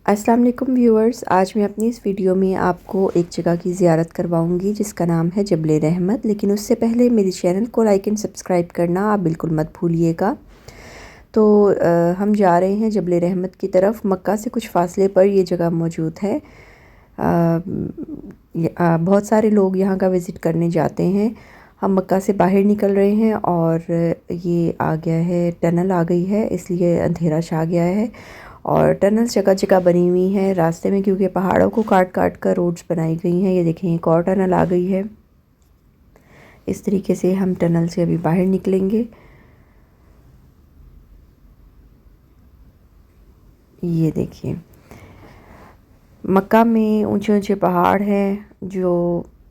अस्सलाम वालेकुम व्यूअर्स, आज मैं अपनी इस वीडियो में आपको एक जगह की ज़ियारत करवाऊंगी जिसका नाम है जबल रहमत। लेकिन उससे पहले मेरे चैनल को लाइक एंड सब्सक्राइब करना आप बिल्कुल मत भूलिएगा। तो हम जा रहे हैं जबल रहमत की तरफ। मक्का से कुछ फासले पर ये जगह मौजूद है। बहुत सारे लोग यहाँ का विज़िट करने जाते हैं। हम मक्का से बाहर निकल रहे हैं और ये आ गया है, टनल आ गई है, इसलिए अंधेरा छा गया है। और टनल्स जगह जगह बनी हुई हैं रास्ते में, क्योंकि पहाड़ों को काट काट कर रोड्स बनाई गई हैं। ये देखें, एक और टनल आ गई है। इस तरीके से हम टनल से अभी बाहर निकलेंगे। ये देखिए, मक्का में ऊंचे ऊंचे पहाड़ हैं जो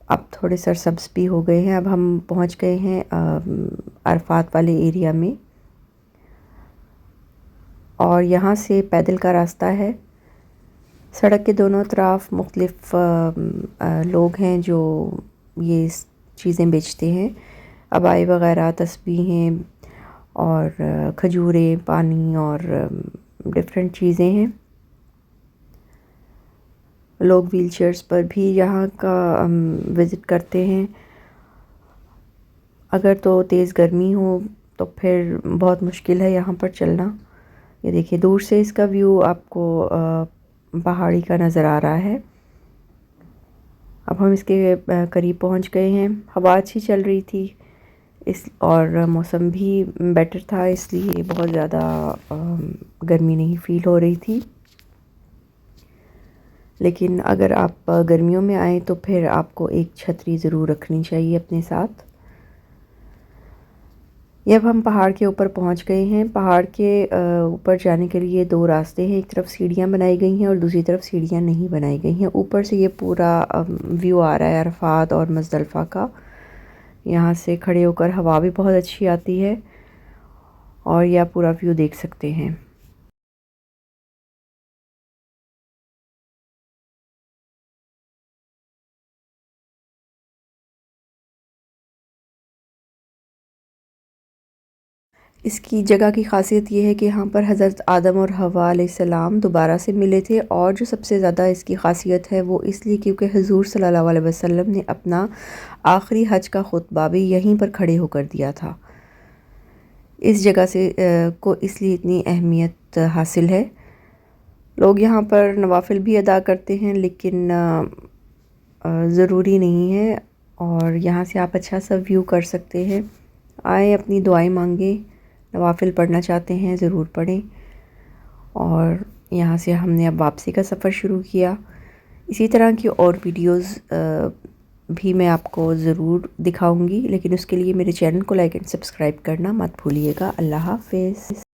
अब थोड़े सरसब्ज भी हो गए हैं। अब हम पहुंच गए हैं अरफात वाले एरिया में, और यहाँ से पैदल का रास्ता है। सड़क के दोनों तरफ मुख्तलिफ लोग हैं जो ये चीज़ें बेचते हैं। अबाई वग़ैरह, तस्बीहें और खजूरें, पानी और डिफरेंट चीज़ें हैं। लोग व्हीलचेयर्स पर भी यहाँ का विज़िट करते हैं। अगर तो तेज़ गर्मी हो तो फिर बहुत मुश्किल है यहाँ पर चलना। ये देखिए, दूर से इसका व्यू आपको पहाड़ी का नज़र आ रहा है। अब हम इसके करीब पहुँच गए हैं। हवा अच्छी चल रही थी और मौसम भी बेटर था, इसलिए बहुत ज़्यादा गर्मी नहीं फ़ील हो रही थी। लेकिन अगर आप गर्मियों में आएँ तो फिर आपको एक छतरी ज़रूर रखनी चाहिए अपने साथ। ये अब हम पहाड़ के ऊपर पहुंच गए हैं। पहाड़ के ऊपर जाने के लिए दो रास्ते हैं। एक तरफ सीढ़ियां बनाई गई हैं और दूसरी तरफ सीढ़ियां नहीं बनाई गई हैं। ऊपर से ये पूरा व्यू आ रहा है अरफात और मुज़दलिफ़ा का। यहाँ से खड़े होकर हवा भी बहुत अच्छी आती है और यह पूरा व्यू देख सकते हैं। इसकी जगह की ख़ासियत ये है कि यहाँ पर हज़रत आदम और हव्वा अलैहिस्सलाम दोबारा से मिले थे। और जो सबसे ज़्यादा इसकी ख़ासियत है वो इसलिए क्योंकि हुज़ूर सल्लल्लाहु अलैहि वसल्लम ने अपना आखिरी हज का खुतबा भी यहीं पर खड़े होकर दिया था। इस जगह से को इसलिए इतनी अहमियत हासिल है। लोग यहाँ पर नवाफिल भी अदा करते हैं, लेकिन ज़रूरी नहीं है। और यहाँ से आप अच्छा सा व्यू कर सकते हैं। आए, अपनी दुआएं मांगे, नवाफिल पढ़ना चाहते हैं ज़रूर पढ़ें। और यहाँ से हमने अब वापसी का सफ़र शुरू किया। इसी तरह की और वीडियोस भी मैं आपको ज़रूर दिखाऊंगी, लेकिन उसके लिए मेरे चैनल को लाइक एंड सब्सक्राइब करना मत भूलिएगा। अल्लाह हाफ़िज़।